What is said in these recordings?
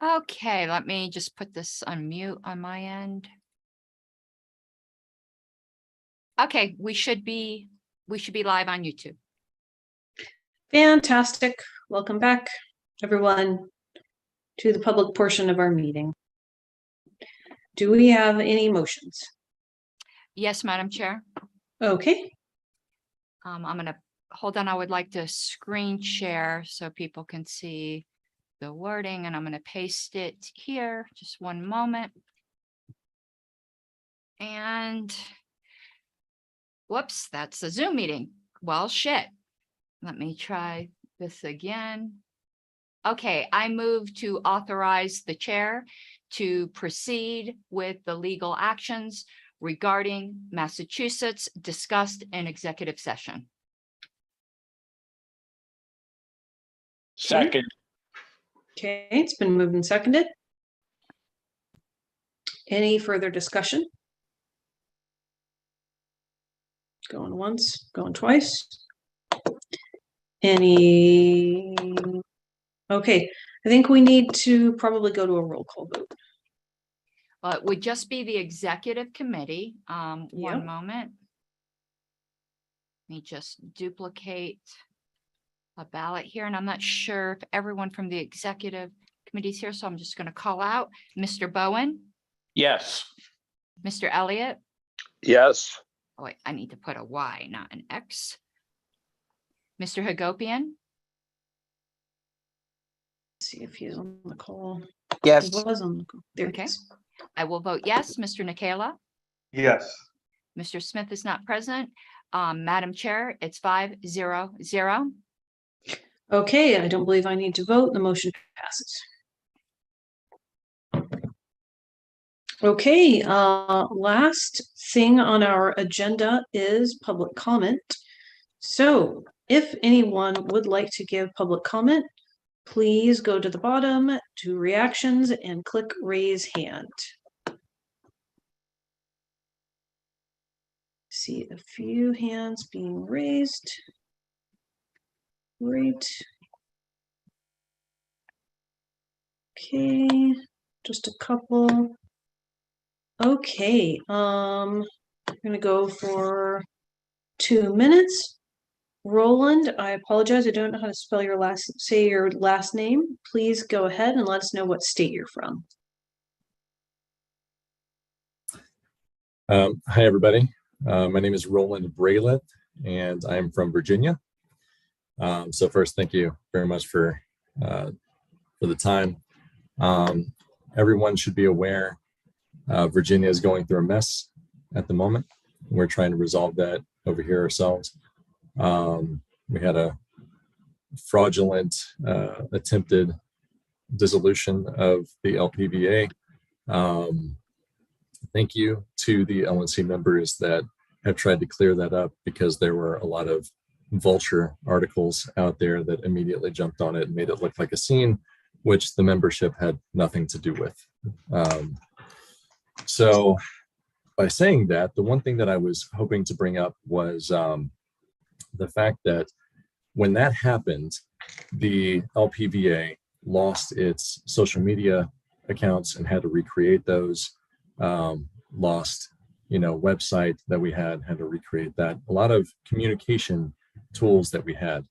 Okay, let me just put this on mute on my end. Okay, we should be live on YouTube. Fantastic. Welcome back, everyone, to the public portion of our meeting. Do we have any motions? Yes, Madam Chair. Okay, I'm gonna hold on. I would like to screen share so people can see the wording, and I'm gonna paste it here. Just one moment. And whoops, that's a Zoom meeting. Well, shit. Let me try this again. Okay, I move to authorize the chair to proceed with the legal actions regarding Massachusetts discussed in executive session. Second. okay, it's been moved and seconded. Any further discussion? Going once, going twice. Any? Okay, I think we need to probably go to a roll call vote. Well, it would just be the executive committee. Yep. One moment. Let me just duplicate a ballot here, and I'm not sure if everyone from the executive committee is here, so I'm just going to call out Mr. Bowen, Yes. Mr. Elliott. Yes. Oh, wait, I need to put a Y, not an X. Mr. Hagopian, See if he's on the call. Yes. He was on the call. There Okay. he is. I will vote yes. Mr. Nikela, Yes. Mr. Smith is not present. Madam Chair, it's 5-0-0. Okay, I don't believe I need to vote. The motion passes. Okay, last thing on our agenda is public comment. So if anyone would like to give public comment, please go to the bottom to reactions and click raise hand. See a few hands being raised. Great. Okay, just a couple. Okay, I'm gonna go for 2 minutes. Roland, I apologize, I don't know how to spell your say your last name. Please go ahead and let us know what state you're from. Hi, everybody. My name is Roland Braylett, and I'm from Virginia. So first, thank you very much for the time. Everyone should be aware Virginia is going through a mess at the moment. We're trying to resolve that over here ourselves. We had a fraudulent attempted dissolution of the LPVA. Thank you to the LNC members that have tried to clear that up, because there were a lot of vulture articles out there that immediately jumped on it and made it look like a scene, which the membership had nothing to do with. So by saying that, the one thing that I was hoping to bring up was the fact that when that happened, the LPVA lost its social media accounts and had to recreate those. Lost, website that we had to recreate that. A lot of communication tools that we had.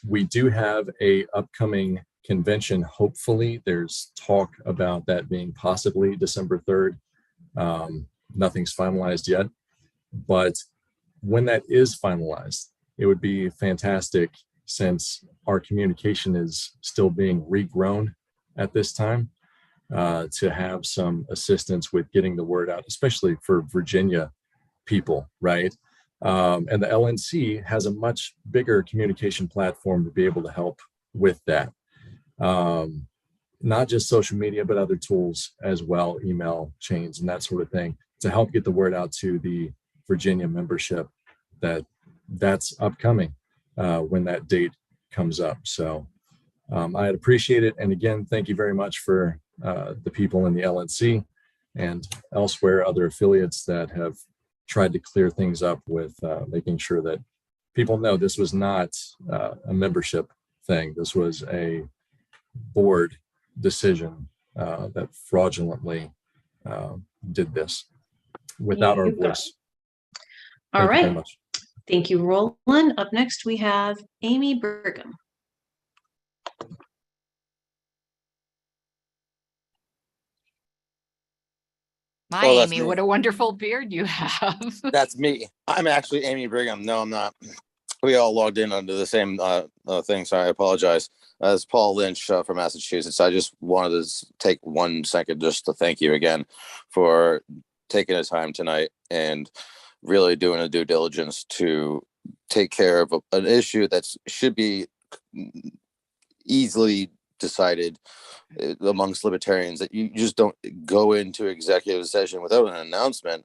We do have a upcoming convention. Hopefully, there's talk about that being possibly December 3rd. Nothing's finalized yet, but when that is finalized, it would be fantastic, since our communication is still being regrown at this time, to have some assistance with getting the word out, especially for Virginia people, right? And the LNC has a much bigger communication platform to be able to help with that. Not just social media, but other tools as well, email chains and that sort of thing, to help get the word out to the Virginia membership that that's upcoming when that date comes up. So I'd appreciate it. And again, thank you very much for the people in the LNC and elsewhere, other affiliates that have tried to clear things up with making sure that people know this was not a membership thing. This was a board decision that fraudulently did this without our You've got it. voice. All Thank you very right. much. Thank you, Roland. Up next, we have Amy Brigham. My Oh, that's Amy, me. what a wonderful beard you have. That's me. I'm actually Amy Brigham. No, I'm not. We all logged in under the same thing, so I apologize. As Paul Lynch from Massachusetts, I just wanted to take 1 second just to thank you again for taking the time tonight and really doing a due diligence to take care of an issue that should be easily decided amongst libertarians, that you just don't go into executive session without an announcement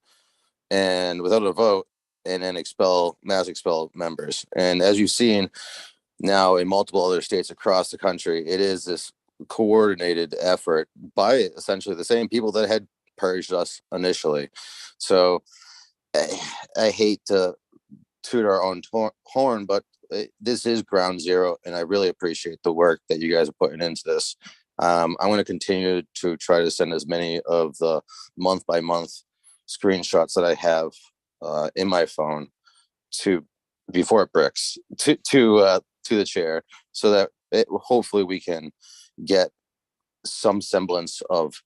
and without a vote and then mass expel members. And as you've seen now in multiple other states across the country, it is this coordinated effort by essentially the same people that had purged us initially. So I hate to toot our own horn, but this is ground zero, and I really appreciate the work that you guys are putting into this. I'm going to continue to try to send as many of the month by month screenshots that I have in my phone to before it bricks to the chair, so that hopefully we can get some semblance of,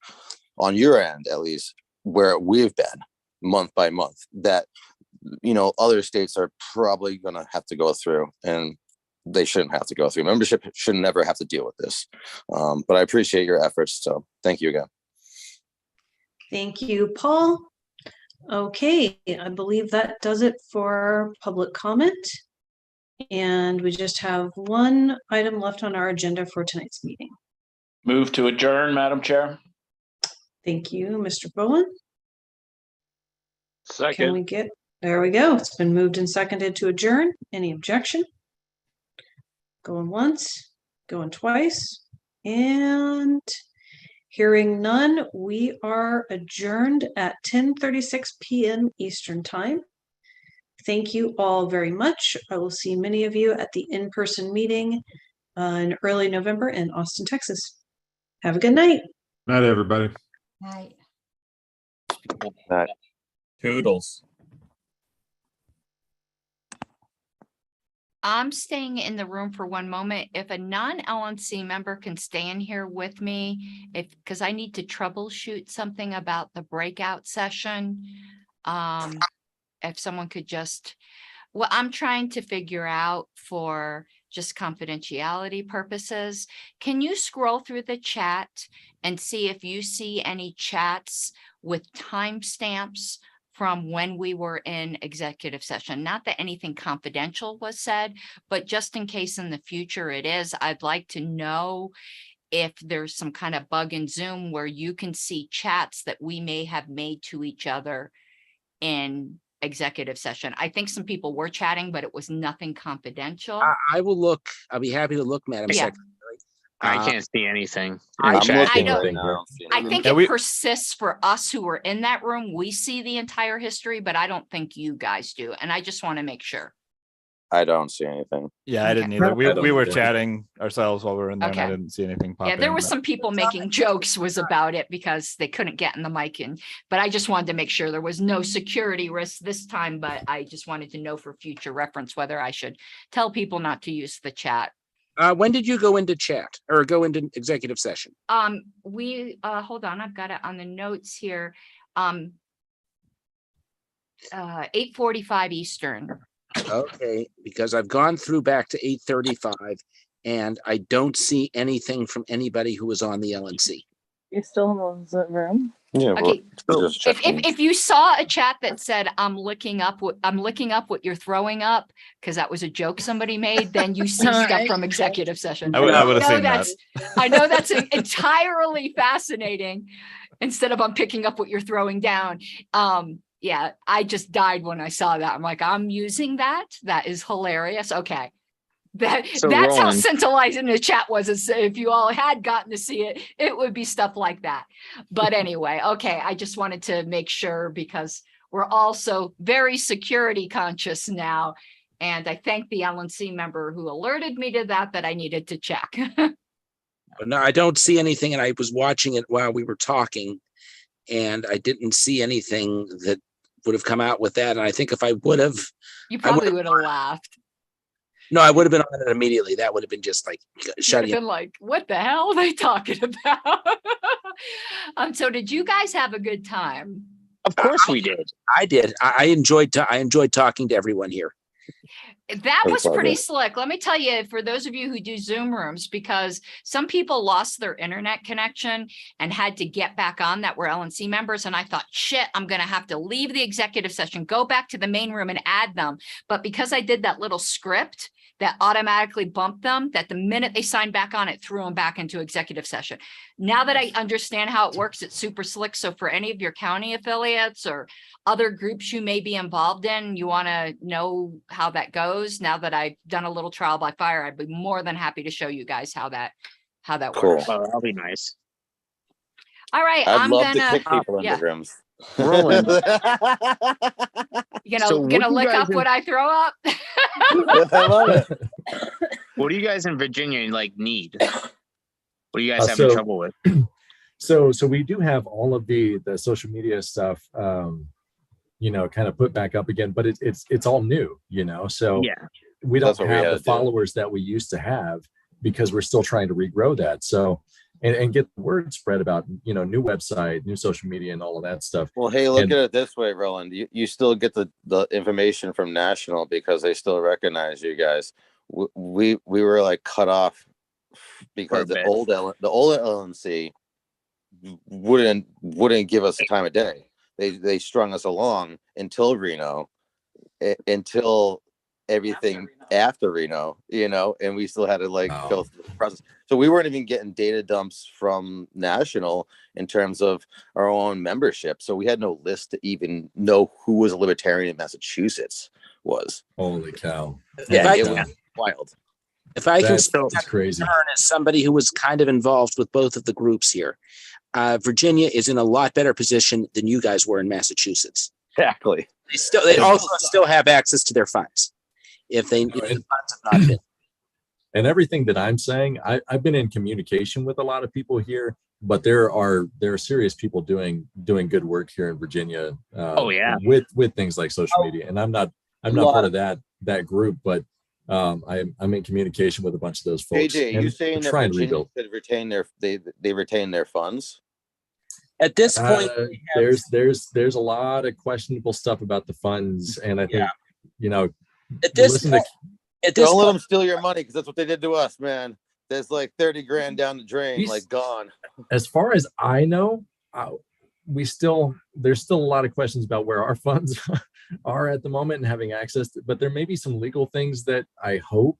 on your end at least, where we've been month by month, that other states are probably going to have to go through, and they shouldn't have to go through. Membership should never have to deal with this. But I appreciate your efforts. So thank you again. Thank you, Paul. Okay, I believe that does it for public comment. And we just have one item left on our agenda for tonight's meeting. Move to adjourn, Madam Chair. Thank you, Mr. Bowen. Can we Second. there we go. It's been moved and seconded to adjourn. Any objection? Going once, going twice, and hearing none, we are adjourned at 10:36 p.m. Eastern Time. Thank you all very much. I will see many of you at the in-person meeting in early November in Austin, Texas. Have a good night. Night, everybody. Right. Toodles. I'm staying in the room for one moment. If a non-LNC member can stay in here with me, because I need to troubleshoot something about the breakout session. If someone could just, well, I'm trying to figure out for just confidentiality purposes. Can you scroll through the chat and see if you see any chats with timestamps from when we were in executive session? Not that anything confidential was said, but just in case in the future it is, I'd like to know if there's some kind of bug in Zoom where you can see chats that we may have made to each other in executive session. I think some people were chatting, but it was nothing confidential. I will look. I'll be happy to look, Madam Yeah. Secretary. I can't see anything. I'm I'm looking know- right now. I think Yeah, it we- persists for us who were in that room. We see the entire history, but I don't think you guys do. And I just want to make sure. I don't see anything. Yeah, I Okay. didn't either. I We don't were either. chatting ourselves while we were in there, and I Okay. didn't see anything pop Yeah, there in, were but- some people making jokes was about it because they couldn't get in the mic in, but I just wanted to make sure there was no security risk this time, but I just wanted to know for future reference whether I should tell people not to use the chat. When did you go into chat or go into executive session? Hold on, I've got it on the notes here. 8:45 Eastern. Okay, because I've gone through back to 8:35 and I don't see anything from anybody who was on the LNC. You still in the room? Yeah. Okay, we're just checking. If you saw a chat that said, I'm looking up what you're throwing up, because that was a joke somebody made, then you see stuff from executive session. I would have know seen that. I know that's entirely fascinating. Instead of I'm picking up what you're throwing down. Yeah, I just died when I saw that. I'm like, I'm using that. That is hilarious. Okay. That's how Roland- scintillating the chat was. If you all had gotten to see it, it would be stuff like that. But anyway, okay, I just wanted to make sure because we're also very security conscious now. And I thank the LNC member who alerted me to that I needed to check. No, I don't see anything, and I was watching it while we were talking, and I didn't see anything that would have come out with that. And I think if I would have, You I probably would have laughed. no, I would have been on it immediately. That would have been just like You would have shutting it. been like, what the hell are they talking about? So did you guys have a good time? Of course we did. I did. I enjoyed. I enjoyed talking to everyone here. That Pretty was pretty clever. slick. Let me tell you, for those of you who do Zoom rooms, because some people lost their internet connection and had to get back on that were LNC members. And I thought, shit, I'm going to have to leave the executive session, go back to the main room and add them. But because I did that little script that automatically bumped them, that the minute they signed back on, it threw them back into executive session. Now that I understand how it works, it's super slick. So for any of your county affiliates or other groups you may be involved in, you want to know how that goes. Now that I've done a little trial by fire, I'd be more than happy to show you guys how that Cool. works. Oh, that'll be nice. All right, I'd I'm love gonna, to kick people into yeah. rooms. Roland. you So know, what gonna do you lick guys up do? what I throw up. I love it. What do you guys in Virginia like need? What do you guys having So- trouble with? So we do have all of the social media stuff, kind of put back up again, but it's all new, so Yeah. we don't That's what we have had the to do. followers that we used to have because we're still trying to regrow that. So, and get the word spread about, new website, new social media and all of that stuff. Well, hey, look And- at it this way, Roland. You still get the information from National because they still recognize you guys. We were like cut off because For a the bit. old LNC wouldn't give us the time of day. They strung us along until Reno, until everything after Reno, and we still had to Wow. go through the process. So we weren't even getting data dumps from National in terms of our own membership. So we had no list to even know who was a libertarian in Massachusetts was. Holy cow. If Yeah, I it can- was wild. If I can That's speak it's crazy. as somebody who was kind of involved with both of the groups here, Virginia is in a lot better position than you guys were in Massachusetts. Exactly. They also still have access to their funds if the funds have not been. And everything that I'm saying, I've been in communication with a lot of people here, but there are serious people doing good work here in Virginia. Oh, yeah. With things like social media, and I'm not lot part of that group, but I'm in communication with a bunch of those folks. AJ, and you saying to that try and Virginia rebuild. could retain they retain their funds? At this point, There's a lot of questionable stuff about the funds, and I think at this listen point, at this Don't let point, them steal your money because that's what they did to us, man. There's like 30 grand down the drain, He's- like gone. as far as I know, there's still a lot of questions about where our funds are at the moment and having access to, but there may be some legal things that I hope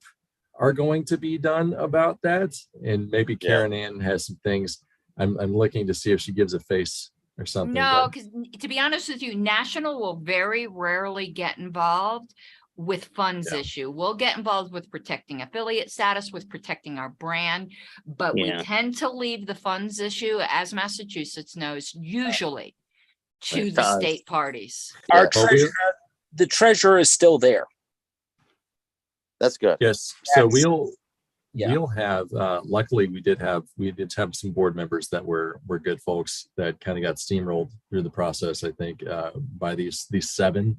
are going to be done about that. And maybe Yeah. Karen Ann has some things. I'm looking to see if she gives a face or something. No, but- because to be honest with you, National will very rarely get involved with funds Yeah. issue. We'll get involved with protecting affiliate status, with protecting our brand, but we Yeah. tend to leave the funds issue, as Massachusetts knows, usually to It the does. state parties. our Well, the treasurer is still there. That's good. Yes, so That's- we'll have, luckily we did have some board members that were good folks that kind of got steamrolled through the process, I think, by these 7